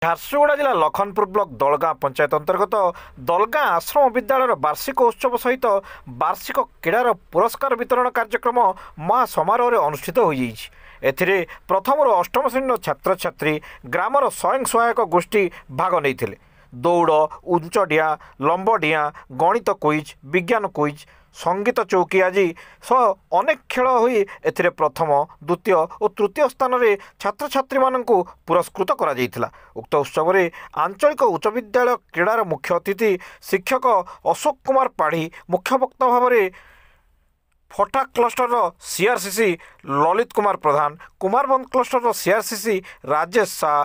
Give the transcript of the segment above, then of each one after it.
ଝାରସୁଗୁଡ଼ା ଜିଲ୍ଲା ଲଖନପୁର ବ୍ଲକ ଦଳଗାଁ ପଞ୍ଚାୟତ ଅନ୍ତର୍ଗତ ଦଳଗାଁ ଆଶ୍ରମ ବିଦ୍ୟାଳୟର ବାର୍ଷିକ ଉତ୍ସବ ସହିତ ବାର୍ଷିକ କ୍ରୀଡ଼ାର ପୁରସ୍କାର ବିତରଣ କାର୍ଯ୍ୟକ୍ରମ ମହା ସମାରୋହରେ ଅନୁଷ୍ଠିତ ହୋଇଯାଇଛି। ଏଥିରେ ପ୍ରଥମରୁ ଅଷ୍ଟମ ଶ୍ରେଣୀର ଛାତ୍ରଛାତ୍ରୀ ଗ୍ରାମର ସ୍ୱୟଂ ସହାୟକ ଗୋଷ୍ଠୀ ଭାଗ ନେଇଥିଲେ। ଦୌଡ଼, ଉଞ୍ଚ ଡିଆଁ, ଲମ୍ବ ଡିଆଁ, ଗଣିତ କୁଇଜ୍, ବିଜ୍ଞାନ କୁଇଜ୍, ସଙ୍ଗୀତ ଚୌକି ଆଦି ସହ ଅନେକ ଖେଳ ହୋଇ ଏଥିରେ ପ୍ରଥମ, ଦ୍ୱିତୀୟ ଓ ତୃତୀୟ ସ୍ଥାନରେ ଛାତ୍ରଛାତ୍ରୀମାନଙ୍କୁ ପୁରସ୍କୃତ କରାଯାଇଥିଲା। ଉକ୍ତ ଉତ୍ସବରେ ଆଞ୍ଚଳିକ ଉଚ୍ଚ ବିଦ୍ୟାଳୟ କ୍ରୀଡ଼ାର ମୁଖ୍ୟ ଅତିଥି ଶିକ୍ଷକ ଅଶୋକ କୁମାର ପାଢ଼ୀ ମୁଖ୍ୟ ବକ୍ତା ଭାବରେ ଫଟା କ୍ଲଷ୍ଟରର ସିଆର୍ସିସି ଲଳିତ କୁମାର ପ୍ରଧାନ, କୁମାରବନ୍ଧ କ୍ଲଷ୍ଟରର ସିଆର୍ସିସି ରାଜେଶ ସାହା,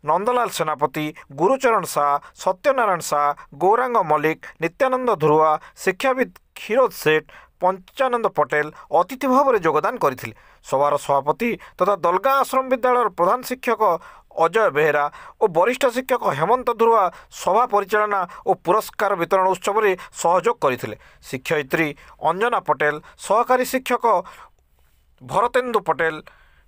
ନନ୍ଦଲାଲ ସେନାପତି, ଗୁରୁଚରଣ ସାହା, ସତ୍ୟନାରାୟଣ ସାହା, ଗୌରାଙ୍ଗ ମଲ୍ଲିକ, ନିତ୍ୟାନନ୍ଦ ଧୁରୁଆ, ଶିକ୍ଷାବିତ କ୍ଷୀରୋଦ ସେଠ, ପଞ୍ଚାନନ୍ଦ ପଟେଲ ଅତିଥି ଭାବରେ ଯୋଗଦାନ କରିଥିଲେ। ସଭାର ସଭାପତି ତଥା ଦଳଗାଁ ଆଶ୍ରମ ବିଦ୍ୟାଳୟର ପ୍ରଧାନ ଶିକ୍ଷକ ଅଜୟ ବେହେରା ଓ ବରିଷ୍ଠ ଶିକ୍ଷକ ହେମନ୍ତ ଧୁରୁଆ ସଭା ପରିଚାଳନା ଓ ପୁରସ୍କାର ବିତରଣ ଉତ୍ସବରେ ସହଯୋଗ କରିଥିଲେ। ଶିକ୍ଷୟିତ୍ରୀ ଅଞ୍ଜନା ପଟେଲ, ସହକାରୀ ଶିକ୍ଷକ ଭରତେନ୍ଦୁ ପଟେଲ,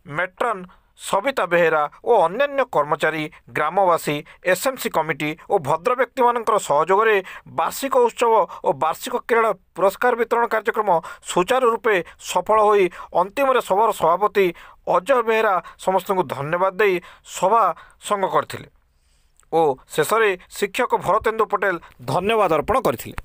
ମେଟ୍ରନ୍ ସବିତା ବେହେରା ଓ ଅନ୍ୟାନ୍ୟ କର୍ମଚାରୀ, ଗ୍ରାମବାସୀ, ଏସ୍ଏମ୍ସି କମିଟି ଓ ଭଦ୍ର ବ୍ୟକ୍ତିମାନଙ୍କର ସହଯୋଗରେ ବାର୍ଷିକ ଉତ୍ସବ ଓ ବାର୍ଷିକ କ୍ରୀଡ଼ା ପୁରସ୍କାର ବିତରଣ କାର୍ଯ୍ୟକ୍ରମ ସୁଚାରୁ ରୂପେ ସଫଳ ହୋଇ ଅନ୍ତିମରେ ସଭାର ସଭାପତି ଅଜୟ ବେହେରା ସମସ୍ତଙ୍କୁ ଧନ୍ୟବାଦ ଦେଇ ସଭା ସଙ୍ଗ କରିଥିଲେ ଓ ଶେଷରେ ଶିକ୍ଷକ ଭରତେନ୍ଦୁ ପଟେଲ ଧନ୍ୟବାଦ ଅର୍ପଣ କରିଥିଲେ।